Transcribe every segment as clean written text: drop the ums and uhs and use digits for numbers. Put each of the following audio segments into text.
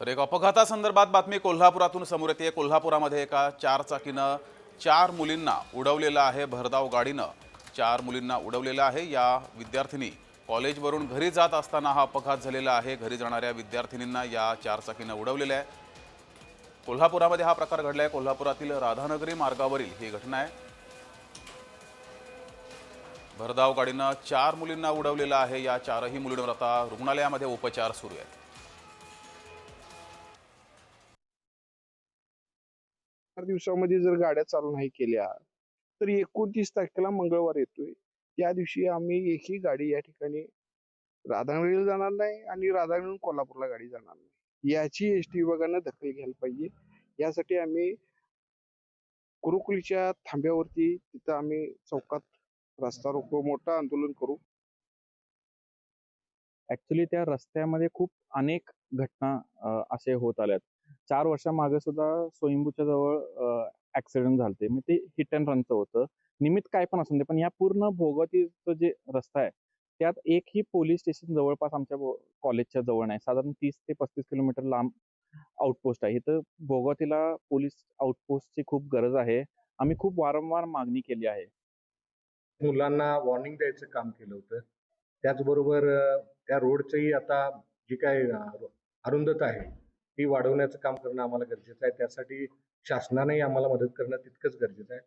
तर एक अपघातासंदर्भात बातमी कोल्हापुरातून समोर येते। कोल्हापुरामध्ये एका चारचाकीनं 4 मुलींना उडवलेलं आहे। भरधाव गाडीनं 4 मुलींना उडवलेलं आहे। या विद्यार्थिनी कॉलेजवरून घरी जात असताना हा अपघात झालेला आहे। घरी जाणाऱ्या विद्यार्थिनींना या चारचाकीनं उडवलेलं आहे। कोल्हापुरामध्ये हा प्रकार घडलाय। कोल्हापुरातील राधानगरी मार्गावरील ही घटना आहे। भरधाव गाडीनं 4 मुलींना उडवलेलं आहे। या 4ही मुलींवर आता रुग्णालयामध्ये उपचार सुरू आहेत। 4 दिवसामध्ये जर गाड्या चालू नाही केल्या, तर 29 तारखेला मंगळवार येतोय. त्या दिवशी आम्ही एकही गाडी या ठिकाणी राधानगरीला जाणार नाही आणि राधानगरीहून कोल्हापूरला गाडी जाणार नाही. याची एसटी विभागानं दखल घ्यायला पाहिजे. यासाठी आम्ही कुरुकुलीच्या थांब्यावरती तिथं आम्ही चौकात रास्ता रोको मोठं आंदोलन करू. ऍक्च्युली त्या रस्त्यामध्ये खूप अनेक घटना असे होत आल्यात. 4 वर्षामागे सुद्धा स्वयंभूच्या जवळ ऍक्सिडेंट झालते. मग ते हिट अँड रनचं होतं. निमित्त काय पण असून दे, पण या पूर्ण भोगवतीचं जे रस्ता आहे, त्यात एकही पोलीस स्टेशन जवळपास आमच्या कॉलेजच्या जवळ नाही. साधारण 30 ते 35 किलोमीटर लांब आउटपोस्ट आहे. इथं भोगवतीला पोलीस आउटपोस्टची खूप गरज आहे. आम्ही खूप वारंवार मागणी केली आहे. मुलांना वॉर्निंग द्यायचं काम केलं होतं. त्याचबरोबर त्या रोडचंही आता जी काही अरुंदता आहे, ती वाढवण्याचं काम करणं आम्हाला गरजेचं आहे. त्यासाठी शासनानेही आम्हाला मदत करणं तितकंच गरजेचं आहे.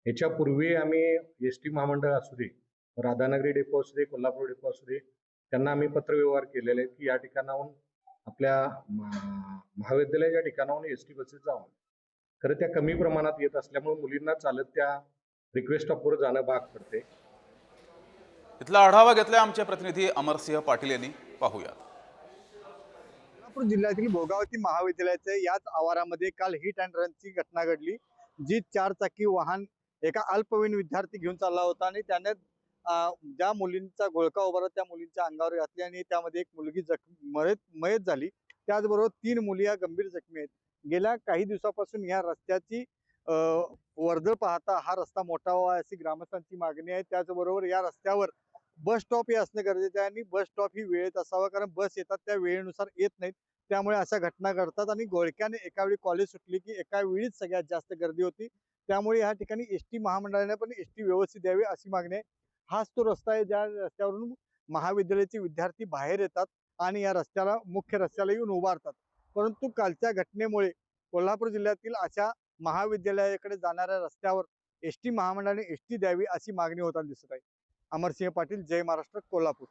ह्याच्यापूर्वी आम्ही एस-टी महामंडळ असू दे, राधानगरी डेपो असू दे, कोल्हापूर डेपो असू दे, त्यांना आम्ही पत्रव्यवहार केलेले आहेत, की या ठिकाणाहून आपल्या महाविद्यालयाच्या ठिकाणाहून एस-टी बसेस जावं. खरं त्या कमी प्रमाणात येत असल्यामुळे मुलींना चालत त्या रिक्वेस्ट स्टॉपवर जाणं भाग पडते. इथला आढावा घेतलाय आमचे प्रतिनिधी अमरसिंह पाटील यांनी। पाहूया। कोल्हापूर जिल्ह्यातील भोगावती महाविद्यालयाच्या याच आवारामध्ये काल हिट अँड रनची घटना घडली, जी चारचाकी वाहन एका अल्पवयीन विद्यार्थी घेऊन चालला होता आणि त्याने ज्या मुलींचा घोळका उभारला त्या मुलींच्या अंगावर घातली आणि त्यामध्ये एक मुलगी मयत झाली. त्याचबरोबर 3 मुली या गंभीर जखमी आहेत. गेल्या काही दिवसापासून या रस्त्याची वर्दळ पाहता हा रस्ता मोठा व्हावा अशी ग्रामस्थांची मागणी आहे. त्याचबरोबर या रस्त्यावर बस स्टॉप हे असणं गरजेचं आहे आणि बस स्टॉप ही वेळेत असावा, कारण बस येतात त्या वेळेनुसार येत नाहीत. त्यामुळे अशा घटना घडतात आणि घोळक्याने एका वेळी कॉलेज सुटली की एका वेळीच सगळ्यात जास्त गर्दी होती. त्यामुळे या ठिकाणी एसटी महामंडळाने पण एसटी व्यवस्थित द्यावी अशी मागणी आहे. हाच तो रस्ता आहे ज्या रस्त्यावरून महाविद्यालयाचे विद्यार्थी बाहेर येतात आणि या रस्त्याला मुख्य रस्त्याला येऊन उभारतात. परंतु कालच्या घटनेमुळे कोल्हापूर जिल्ह्यातील अशा महाविद्यालयाकडे जाणाऱ्या रस्त्यावर एसटी महामंडळाने एसटी द्यावी अशी मागणी होताना दिसत आहे. अमरसिंह पाटील, जय महाराष्ट्र, कोल्हापूर।